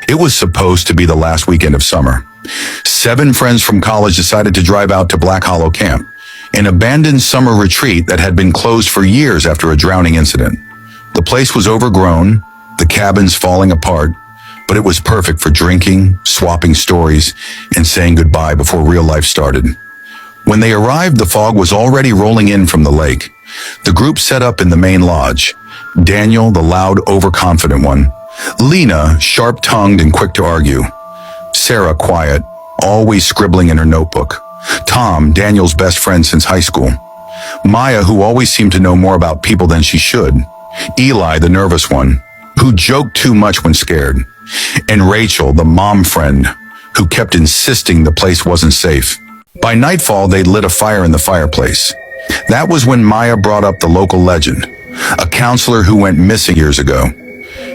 It was supposed to be the last weekend of summer. 7 friends from college decided to drive out to Black Hollow Camp, an abandoned summer retreat that had been closed for years after a drowning incident. The place was overgrown, the cabins falling apart, but it was perfect for drinking, swapping stories, and saying goodbye before real life started. When they arrived, the fog was already rolling in from the lake. The group set up in the main lodge. Daniel, the loud, overconfident one. Lena, sharp-tongued and quick to argue. Sarah, quiet, always scribbling in her notebook. Tom, Daniel's best friend since high school. Maya, who always seemed to know more about people than she should. Eli, the nervous one, who joked too much when scared. And Rachel, the mom friend, who kept insisting the place wasn't safe. By nightfall, they'd lit a fire in the fireplace. That was when Maya brought up the local legend, a counselor who went missing years ago.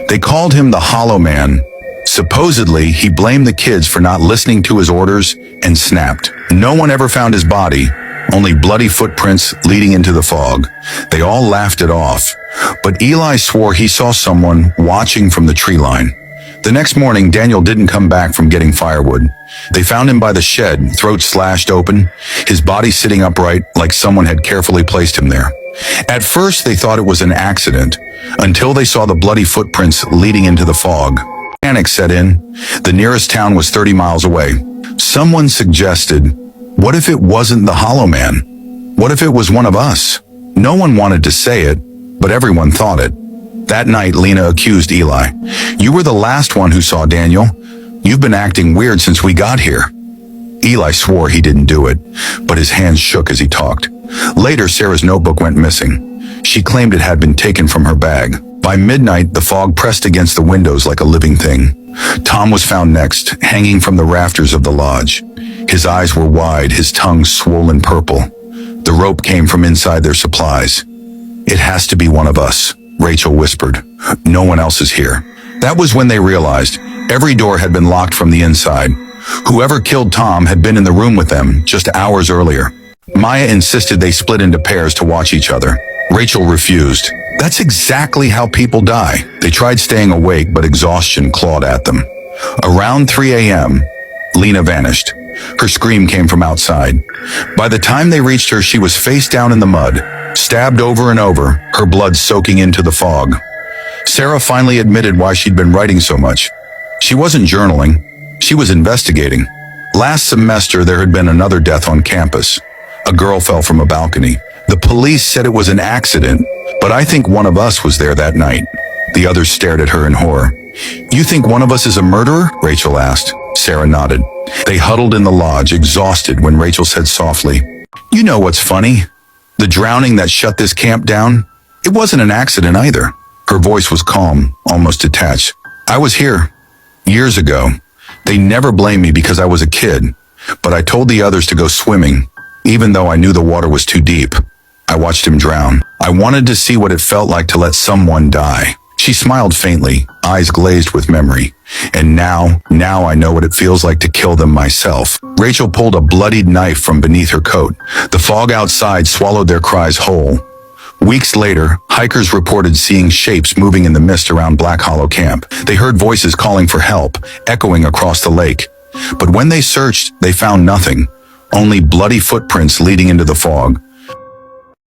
They called him the Hollow Man. Supposedly, he blamed the kids for not listening to his orders and snapped. No one ever found his body, only bloody footprints leading into the fog. They all laughed it off, but Eli swore he saw someone watching from the tree line. The next morning, Daniel didn't come back from getting firewood. They found him by the shed, throat slashed open, his body sitting upright like someone had carefully placed him there. At first, they thought it was an accident, until they saw the bloody footprints leading into the fog. Panic set in. The nearest town was 30 miles away. Someone suggested, what if it wasn't the Hollow Man? What if it was one of us? No one wanted to say it, but everyone thought it. That night, Lena accused Eli. You were the last one who saw Daniel. You've been acting weird since we got here. Eli swore he didn't do it, but his hands shook as he talked. Later, Sarah's notebook went missing. She claimed it had been taken from her bag. By midnight, the fog pressed against the windows like a living thing. Tom was found next, hanging from the rafters of the lodge. His eyes were wide, his tongue swollen purple. The rope came from inside their supplies. It has to be one of us, Rachel whispered. No one else is here. That was when they realized every door had been locked from the inside. Whoever killed Tom had been in the room with them just hours earlier. Maya insisted they split into pairs to watch each other. Rachel refused. That's exactly how people die. They tried staying awake, but exhaustion clawed at them. Around 3 a.m., Lena vanished. Her scream came from outside. By the time they reached her, she was face down in the mud, stabbed over and over, her blood soaking into the fog. Sarah finally admitted why she'd been writing so much. She wasn't journaling. She was investigating. Last semester, there had been another death on campus. A girl fell from a balcony. The police said it was an accident, but I think one of us was there that night. The others stared at her in horror. You think one of us is a murderer? Rachel asked. Sarah nodded. They huddled in the lodge, exhausted, when Rachel said softly, You know what's funny? The drowning that shut this camp down? It wasn't an accident either. Her voice was calm, almost detached. I was here, years ago. They never blamed me because I was a kid, but I told the others to go swimming, even though I knew the water was too deep. I watched him drown. I wanted to see what it felt like to let someone die. She smiled faintly, eyes glazed with memory. And now I know what it feels like to kill them myself. Rachel pulled a bloodied knife from beneath her coat. The fog outside swallowed their cries whole. Weeks later, hikers reported seeing shapes moving in the mist around Black Hollow Camp. They heard voices calling for help, echoing across the lake. But when they searched, they found nothing. Only bloody footprints leading into the fog.